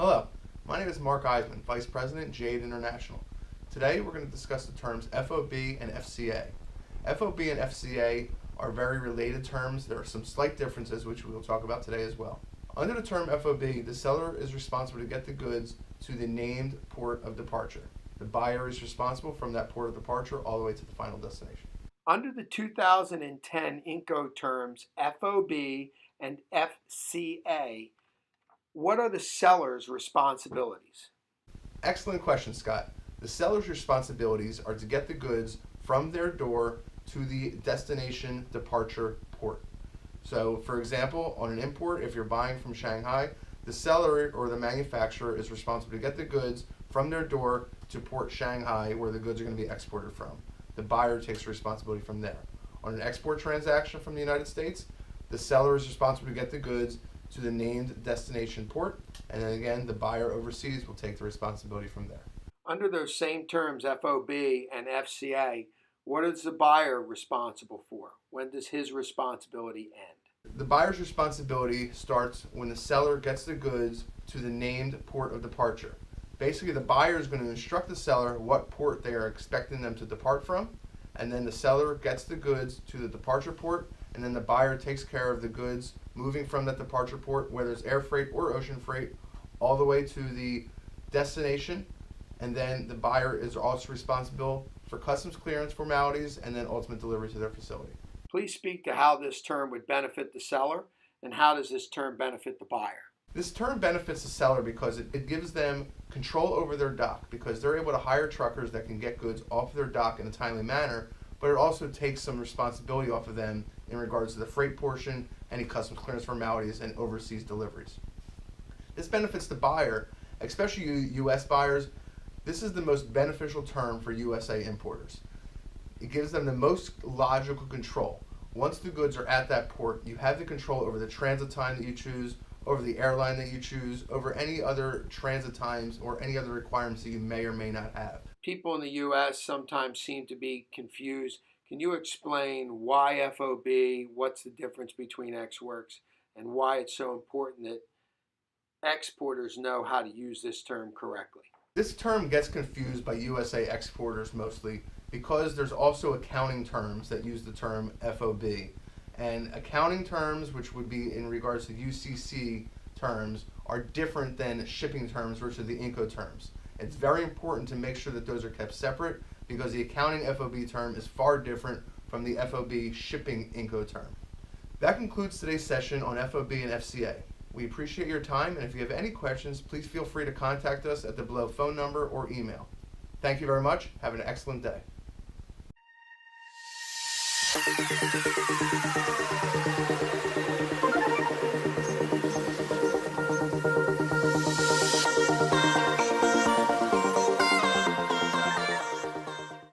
Hello, my name is Mark Eisman, Vice President, Jade International. Today we're going to discuss the terms FOB and FCA. FOB and FCA are very related terms. There are some slight differences which we will talk about today as well. Under the term FOB, the seller is responsible to get the goods to the named port of departure. The buyer is responsible from that port of departure all the way to the final destination. Under the 2010 Incoterms FOB and FCA, what are the seller's responsibilities? Excellent question, Scott. The seller's responsibilities are to get the goods from their door to the destination departure port. So, for example, on an import, if you're buying from Shanghai, the seller or the manufacturer is responsible to get the goods from their door to Port Shanghai, where the goods are going to be exported from. The buyer takes responsibility from there. On an export transaction from the United States, the seller is responsible to get the goods to the named destination port, and then again, the buyer overseas will take the responsibility from there. Under those same terms, FOB and FCA, what is the buyer responsible for? When does his responsibility end? The buyer's responsibility starts when the seller gets the goods to the named port of departure. Basically, the buyer is going to instruct the seller what port they are expecting them to depart from, and then the seller gets the goods to the departure port, and then the buyer takes care of the goods moving from that departure port, whether it's air freight or ocean freight, all the way to the destination. And then the buyer is also responsible for customs clearance formalities and then ultimate delivery to their facility. Please speak to how this term would benefit the seller, and how does this term benefit the buyer? This term benefits the seller because it gives them control over their dock, because they're able to hire truckers that can get goods off their dock in a timely manner, but it also takes some responsibility off of them in regards to the freight portion, any customs clearance formalities, and overseas deliveries. This benefits the buyer, especially U.S. buyers. This is the most beneficial term for USA importers. It gives them the most logical control. Once the goods are at that port, you have the control over the transit time that you choose, over the airline that you choose, over any other transit times or any other requirements that you may or may not have. People in the U.S. sometimes seem to be confused. Can you explain why FOB, what's the difference between ex-works, and why it's so important that exporters know how to use this term correctly? This term gets confused by USA exporters mostly because there's also accounting terms that use the term FOB. And accounting terms, which would be in regards to UCC terms, are different than shipping terms versus the Incoterms. It's very important to make sure that those are kept separate because the accounting FOB term is far different from the FOB shipping Incoterm. That concludes today's session on FOB and FCA. We appreciate your time, and if you have any questions, please feel free to contact us at the below phone number or email. Thank you very much. Have an excellent day.